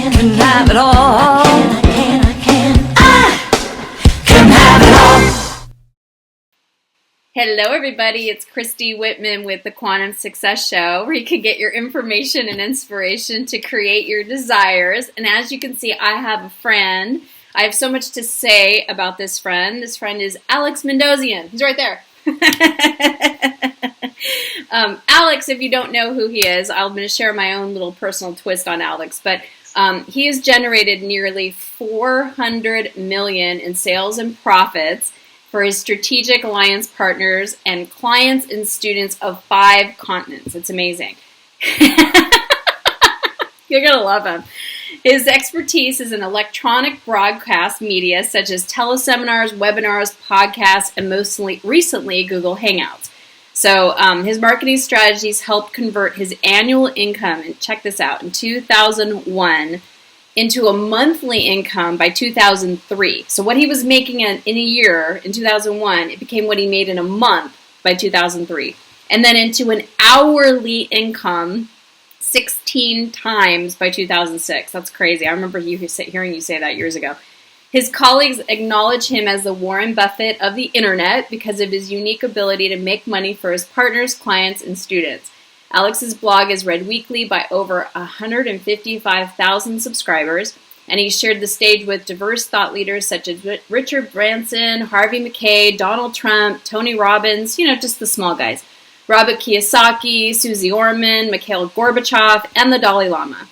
can have it all. I can have it all. Hello everybody, it's Christy Whitman with the Quantum Success Show, where you can get your information and inspiration to create your desires. And as you can see, I have a friend. I have so much to say about this friend. This friend is Alex Mandossian. He's right there. Alex, if you don't know who he is, I'm going to share my own little personal twist on Alex, but he has generated nearly $400 million in sales and profits for his strategic alliance partners and clients and students of 5 continents. It's amazing. You're going to love him. His expertise is in electronic broadcast media such as teleseminars, webinars, podcasts, and most recently Google Hangouts. So his marketing strategies helped convert his annual income, and check this out, in 2001 into a monthly income by 2003. So what he was making in a year in 2001, it became what he made in a month by 2003. And then into an hourly income 16 times by 2006. That's crazy. I remember hearing you say that years ago. His colleagues acknowledge him as the Warren Buffett of the internet because of his unique ability to make money for his partners, clients, and students. Alex's blog is read weekly by over 155,000 subscribers, and he's shared the stage with diverse thought leaders such as Richard Branson, Harvey Mackay, Donald Trump, Tony Robbins, just the small guys, Robert Kiyosaki, Susie Orman, Mikhail Gorbachev, and the Dalai Lama.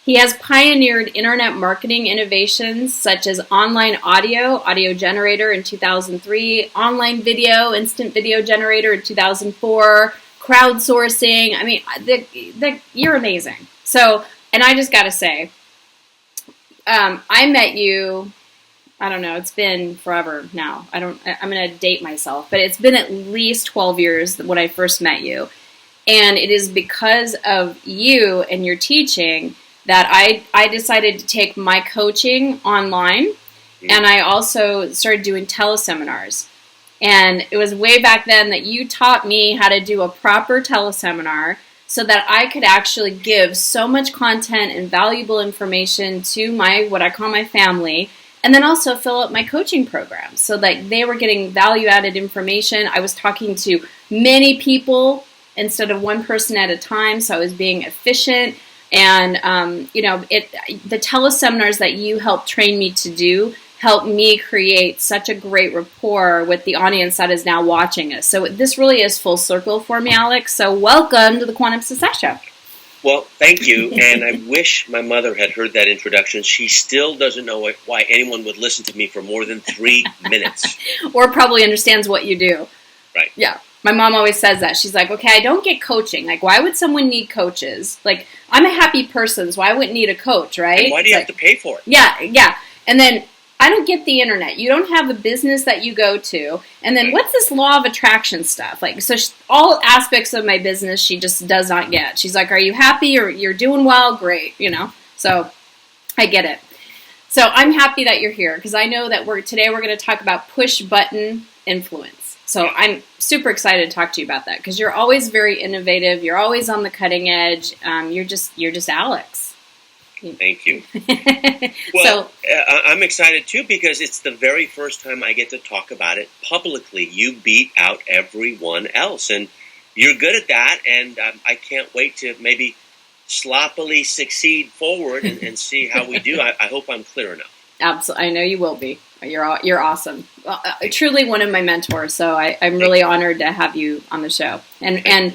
He has pioneered internet marketing innovations such as online audio generator in 2003, online video, instant video generator in 2004, crowdsourcing. I mean, you're amazing. So, and I just got to say, I met you, I don't know, it's been forever now. I'm going to date myself, but it's been at least 12 years when I first met you. And it is because of you and your teaching that I decided to take my coaching online, and I also started doing teleseminars. And it was way back then that you taught me how to do a proper teleseminar so that I could actually give so much content and valuable information to what I call my family, and then also fill up my coaching program so that they were getting value-added information. I was talking to many people instead of one person at a time, so I was being efficient. And, the teleseminars that you helped train me to do helped me create such a great rapport with the audience that is now watching us. So this really is full circle for me, Alex. So welcome to the Quantum Success Show. Well, thank you. And I wish my mother had heard that introduction. She still doesn't know why anyone would listen to me for more than 3 minutes. Or probably understands what you do. Right. Yeah. My mom always says that. She's like, okay, I don't get coaching. Like, why would someone need coaches? Like, I'm a happy person, so I wouldn't need a coach, right? And why do you have to pay for it? Yeah. And then I don't get the internet. You don't have a business that you go to. And then what's this law of attraction stuff? Like, so all aspects of my business she just does not get. She's like, are you happy or you're doing well? Great, So I get it. So I'm happy that you're here because I know that today we're going to talk about push button influence. So I'm super excited to talk to you about that because you're always very innovative. You're always on the cutting edge. You're just Alex. Thank you. Well, I'm excited too because it's the very first time I get to talk about it publicly. You beat out everyone else, and you're good at that. And I can't wait to maybe sloppily succeed forward and see how we do. I hope I'm clear enough. Absolutely, I know you will be. You're awesome. Truly one of my mentors. So I'm really honored to have you on the show. And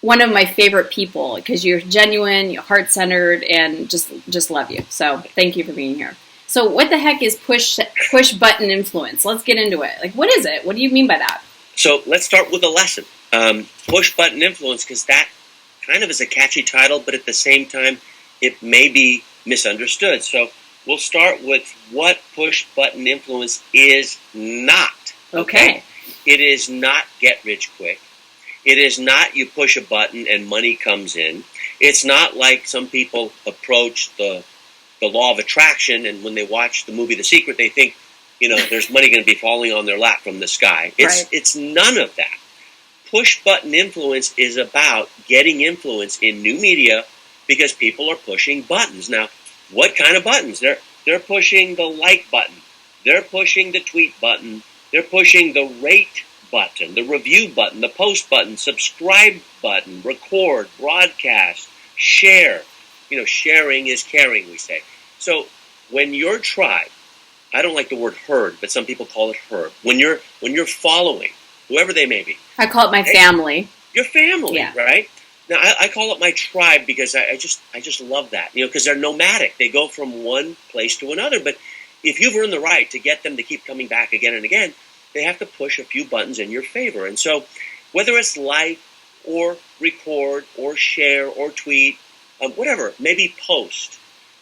one of my favorite people because you're genuine, you're heart-centered, and just love you. So thank you for being here. So what the heck is push button influence? Let's get into it. Like, what is it? What do you mean by that? So let's start with a lesson. Push button influence, because that kind of is a catchy title, but at the same time, it may be misunderstood. So we'll start with what push button influence is not. Okay. It is not get rich quick. It is not you push a button and money comes in. It's not like some people approach the law of attraction, and when they watch the movie The Secret, they think, there's money going to be falling on their lap from the sky. It's none of that. Push button influence is about getting influence in new media because people are pushing buttons. Now, what kind of buttons? They're pushing the like button. They're pushing the tweet button. They're pushing the rate button, the review button, the post button, subscribe button, record, broadcast, share. Sharing is caring, we say. So when your tribe, I don't like the word herd, but some people call it herd. When you're following, whoever they may be. I call it my family. Your family, yeah. Right? Now, I call it my tribe because I just love that, because they're nomadic. They go from one place to another. But if you've earned the right to get them to keep coming back again and again, they have to push a few buttons in your favor. And so whether it's like or record or share or tweet, whatever, maybe post,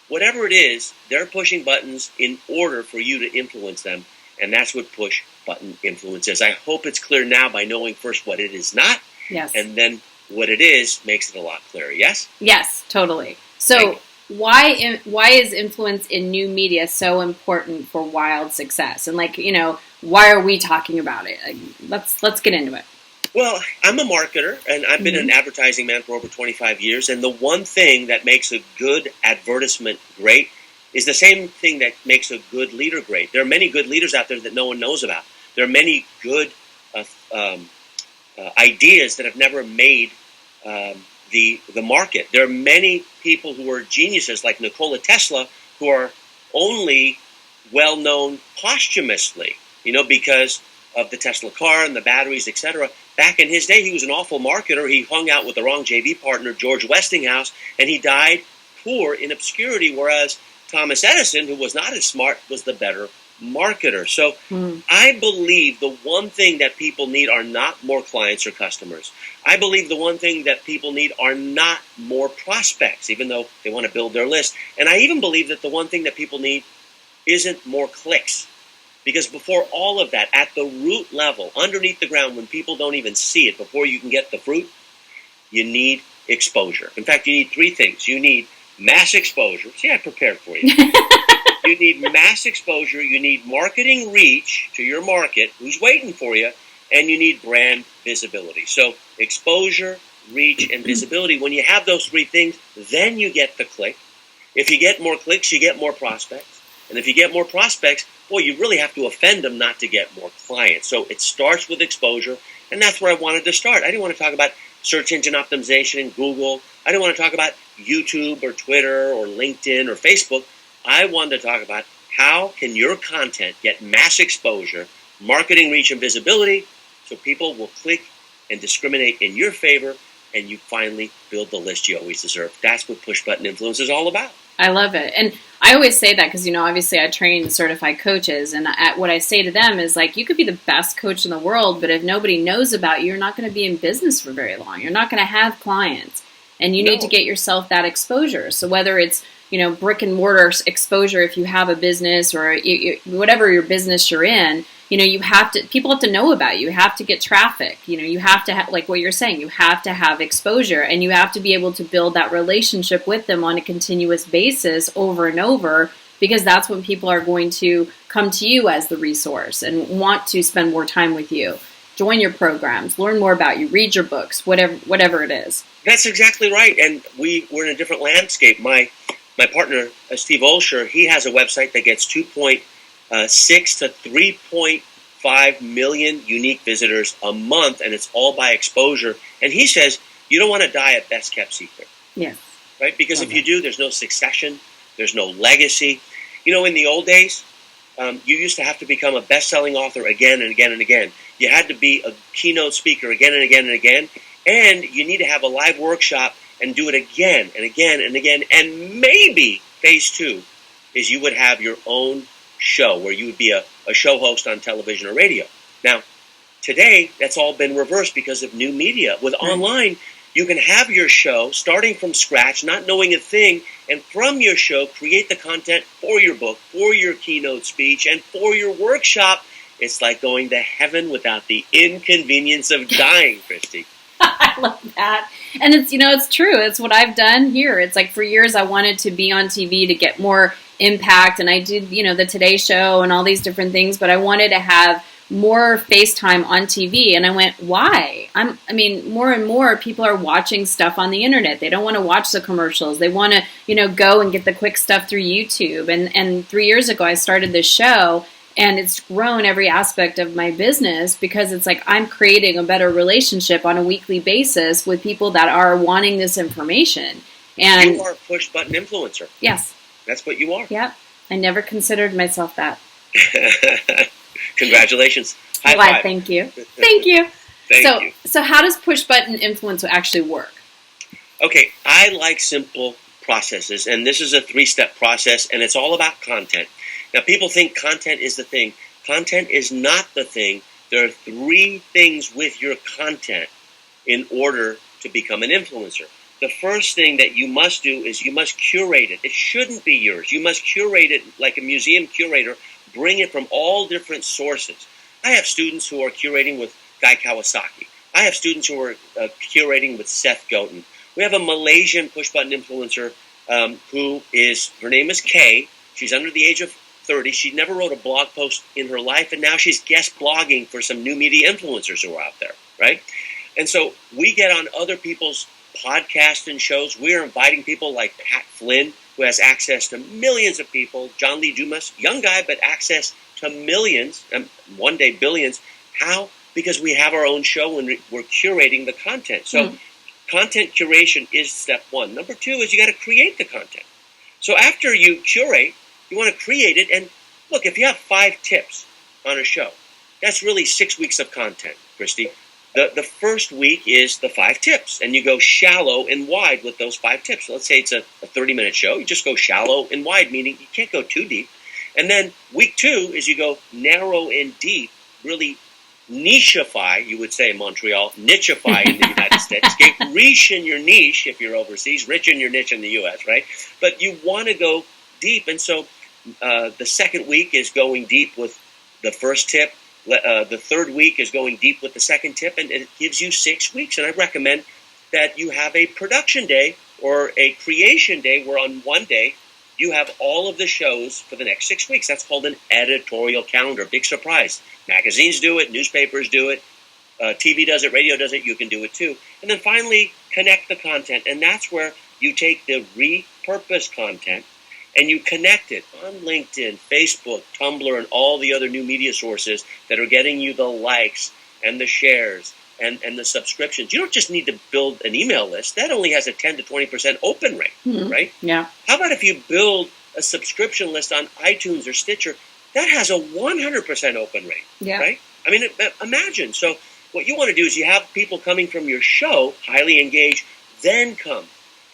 whatever it is, they're pushing buttons in order for you to influence them. And that's what push button influence is. I hope it's clear now by knowing first what it is not. Yes. And then what it is makes it a lot clearer. Yes? Yes, totally. So why is influence in new media so important for wild success? And why are we talking about it? Let's get into it. Well, I'm a marketer, and I've been an advertising man for over 25 years. And the one thing that makes a good advertisement great is the same thing that makes a good leader great. There are many good leaders out there that no one knows about. There are many good ideas that have never made the market. There are many people who are geniuses like Nikola Tesla who are only well known posthumously, because of the Tesla car and the batteries, etc. Back in his day, he was an awful marketer. He hung out with the wrong JV partner, George Westinghouse, and he died poor in obscurity, whereas Thomas Edison, who was not as smart, was the better marketer. So I believe the one thing that people need are not more clients or customers. I believe the one thing that people need are not more prospects, even though they want to build their list. And I even believe that the one thing that people need isn't more clicks. Because before all of that, at the root level, underneath the ground, when people don't even see it, before you can get the fruit, you need exposure. In fact, you need three things. You need mass exposure. See, I prepared for you. You need mass exposure, you need marketing reach to your market, who's waiting for you, and you need brand visibility. So exposure, reach, and visibility. When you have those three things, then you get the click. If you get more clicks, you get more prospects. And if you get more prospects, boy, you really have to offend them not to get more clients. So it starts with exposure, and that's where I wanted to start. I didn't want to talk about search engine optimization in Google. I didn't want to talk about YouTube or Twitter or LinkedIn or Facebook. I wanted to talk about how can your content get mass exposure, marketing reach, and visibility so people will click and discriminate in your favor, and you finally build the list you always deserve. That's what push button influence is all about. I love it. And I always say that because, obviously I train certified coaches, and what I say to them is you could be the best coach in the world, but if nobody knows about you, you're not going to be in business for very long. You're not going to have clients, and you need to get yourself that exposure. So whether it's brick and mortar exposure, if you have a business or whatever your business you're in, people have to know about you. You have to get traffic. You have to have, like what you're saying, you have to have exposure, and you have to be able to build that relationship with them on a continuous basis over and over, because that's when people are going to come to you as the resource and want to spend more time with you. Join your programs, learn more about you, read your books, whatever it is. That's exactly right. And we're in a different landscape. My partner, Steve Olsher, he has a website that gets 2.6 to 3.5 million unique visitors a month, and it's all by exposure. And he says you don't want to die a best kept secret. Yes. Right? Because if you do, there's no succession, there's no legacy. In the old days, you used to have to become a best-selling author again and again and again. You had to be a keynote speaker again and again and again, and you need to have a live workshop and do it again and again and again. And maybe phase two is you would have your own show where you would be a show host on television or radio. Now, today, that's all been reversed because of new media. With online, you can have your show starting from scratch, not knowing a thing, and from your show, create the content for your book, for your keynote speech, and for your workshop. It's like going to heaven without the inconvenience of dying, Christy. I love that. And it's true. It's what I've done here. It's for years I wanted to be on TV to get more impact, and I did, the Today Show and all these different things, but I wanted to have more FaceTime on TV. And I went, why? More and more people are watching stuff on the internet. They don't want to watch the commercials. They want to, go and get the quick stuff through YouTube. And 3 years ago, I started this show, and it's grown every aspect of my business because it's like I'm creating a better relationship on a weekly basis with people that are wanting this information. And you are a push button influencer. Yes. That's what you are. Yep. I never considered myself that. Congratulations. High Why, five. thank you. Thank you. Thank you. So how does push button influence actually work? Okay, I like simple processes, and this is a 3-step process, and it's all about content. Now, people think content is the thing. Content is not the thing. There are 3 things with your content in order to become an influencer. The first thing that you must do is you must curate it. It shouldn't be yours. You must curate it like a museum curator, bring it from all different sources. I have students who are curating with Guy Kawasaki. I have students who are curating with Seth Godin. We have a Malaysian push-button influencer her name is Kay. She's under the age of 30. She never wrote a blog post in her life, and now she's guest blogging for some new media influencers who are out there, right? And so we get on other people's podcasts and shows. We're inviting people like Pat Flynn, who has access to millions of people, John Lee Dumas, young guy, but access to millions, and one day billions. How? Because we have our own show and we're curating the content. So content curation is step 1. Number 2 is you got to create the content. So after you curate, you want to create it. And look, if you have 5 tips on a show, that's really 6 weeks of content, Christy. The first week is the 5 tips, and you go shallow and wide with those 5 tips. So let's say it's a 30-minute show. You just go shallow and wide, meaning you can't go too deep. And then week 2 is you go narrow and deep, really nicheify, you would say in Montreal, nicheify in the United States. Get rich in your niche if you're overseas, rich in your niche in the U.S., right? But you want to go deep. And so the second week is going deep with the first tip. The third week is going deep with the second tip, and it gives you 6 weeks. And I recommend that you have a production day or a creation day where on one day you have all of the shows for the next 6 weeks. That's called an editorial calendar. Big surprise. Magazines do it, newspapers do it, TV does it, radio does it, you can do it too. And then finally, connect the content. And that's where you take the repurposed content and you connect it on LinkedIn, Facebook, Tumblr, and all the other new media sources that are getting you the likes and the shares and the subscriptions. You don't just need to build an email list. That only has a 10 to 20% open rate, right? Yeah. How about if you build a subscription list on iTunes or Stitcher? That has a 100% open rate, right? I mean, imagine. So what you want to do is you have people coming from your show, highly engaged, then come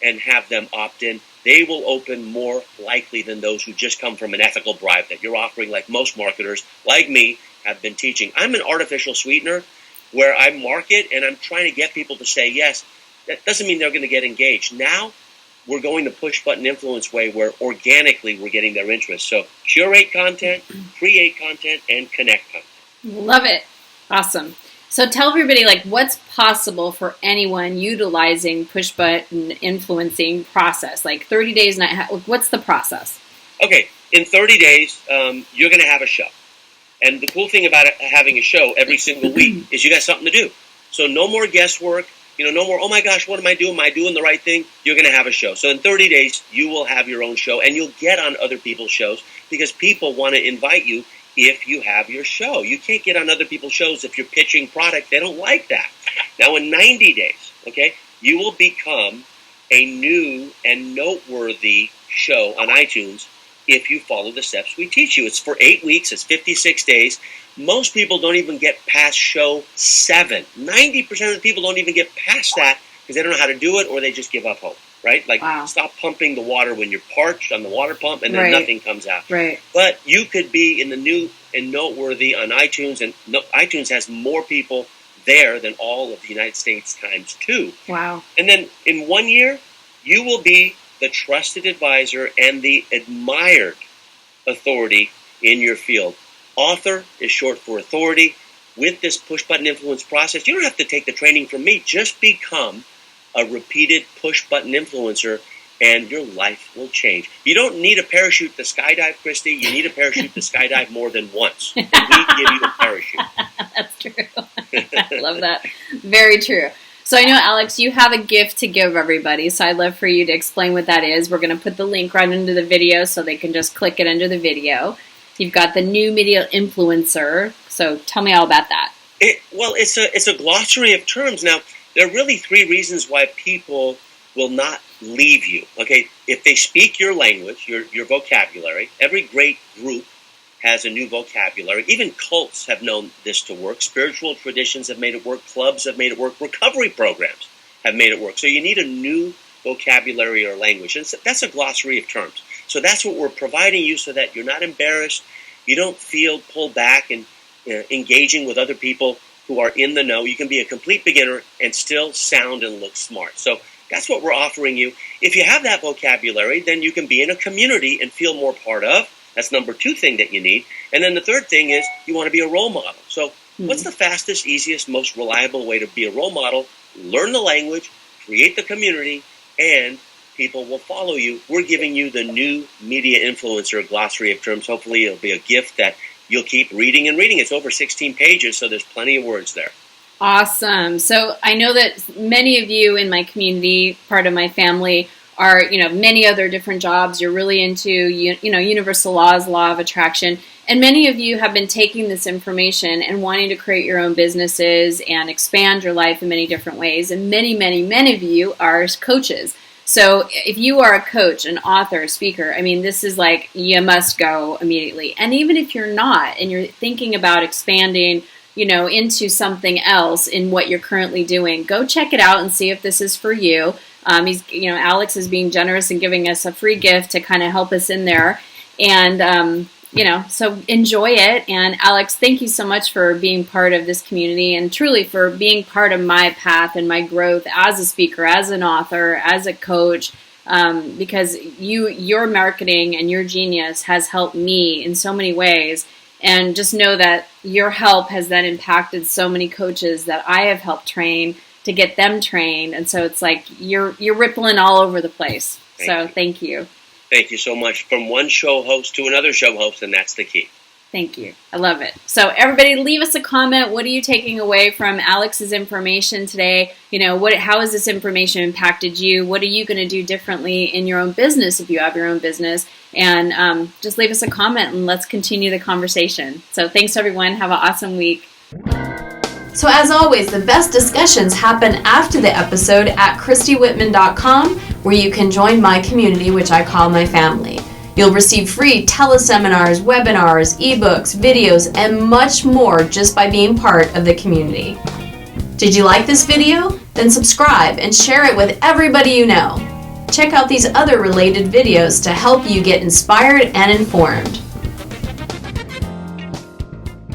and have them opt in. They will open more likely than those who just come from an ethical bribe that you're offering, like most marketers, like me, have been teaching. I'm an artificial sweetener where I market and I'm trying to get people to say yes. That doesn't mean they're going to get engaged. Now we're going the push-button influence way where organically we're getting their interest. So curate content, create content, and connect content. Love it. Awesome. So tell everybody, what's possible for anyone utilizing push-button influencing process? 30 days, what's the process? Okay, in 30 days, you're going to have a show. And the cool thing about having a show every single week is you got something to do. So no more guesswork. No more, oh my gosh, what am I doing? Am I doing the right thing? You're going to have a show. So in 30 days, you will have your own show, and you'll get on other people's shows because people want to invite you if you have your show. You can't get on other people's shows if you're pitching product. They don't like that. Now, in 90 days, okay, you will become a new and noteworthy show on iTunes if you follow the steps we teach you. It's for 8 weeks. It's 56 days. Most people don't even get past show 7. 90% of the people don't even get past that because they don't know how to do it or they just give up hope, right? Stop pumping the water when you're parched on the water pump and then nothing comes out. Right. But you could be in the new and noteworthy on iTunes, and iTunes has more people there than all of the United States times 2. Wow. And then in 1 year, you will be the trusted advisor and the admired authority in your field. Author is short for authority. With this push-button influence process, you don't have to take the training from me. Just become a repeated push-button influencer, and your life will change. You don't need a parachute to skydive, Christy. You need a parachute to skydive more than once. And we give you a parachute. That's true. I love that. Very true. So I know, Alex, you have a gift to give everybody, so I'd love for you to explain what that is. We're going to put the link right under the video so they can just click it under the video. You've got the new media influencer, so tell me all about that. It's a glossary of terms. Now, there are really 3 reasons why people will not leave you. Okay, if they speak your language, your vocabulary, every great group has a new vocabulary. Even cults have known this to work. Spiritual traditions have made it work. Clubs have made it work. Recovery programs have made it work. So you need a new vocabulary or language. And that's a glossary of terms. So that's what we're providing you so that you're not embarrassed. You don't feel pulled back and engaging with other people who are in the know. You can be a complete beginner and still sound and look smart. So that's what we're offering you. If you have that vocabulary, then you can be in a community and feel more part of. That's number 2 thing that you need. And then the 3rd thing is you want to be a role model. So what's the fastest, easiest, most reliable way to be a role model? Learn the language, create the community, and people will follow you. We're giving you the new media influencer glossary of terms. Hopefully it'll be a gift that you'll keep reading and reading. It's over 16 pages, so there's plenty of words there. Awesome. So I know that many of you in my community, part of my family, are, many other different jobs. You're really into, universal laws, law of attraction. And many of you have been taking this information and wanting to create your own businesses and expand your life in many different ways. And many, many, many of you are coaches. So if you are a coach, an author, a speaker, this is like you must go immediately. And even if you're not and you're thinking about expanding, into something else in what you're currently doing, go check it out and see if this is for you. Alex is being generous and giving us a free gift to kind of help us in there. And, so enjoy it. And Alex, thank you so much for being part of this community and truly for being part of my path and my growth as a speaker, as an author, as a coach, because your marketing and your genius has helped me in so many ways. And just know that your help has then impacted so many coaches that I have helped train to get them trained. And so it's like you're rippling all over the place. Thank you. Thank you so much. From one show host to another show host, and that's the key. Thank you. I love it. So everybody leave us a comment. What are you taking away from Alex's information today? How has this information impacted you? What are you going to do differently in your own business if you have your own business? And just leave us a comment and let's continue the conversation. So thanks, everyone. Have an awesome week. So as always, the best discussions happen after the episode at ChristyWhitman.com, where you can join my community, which I call my family. You'll receive free teleseminars, webinars, ebooks, videos, and much more just by being part of the community. Did you like this video? Then subscribe and share it with everybody you know. Check out these other related videos to help you get inspired and informed.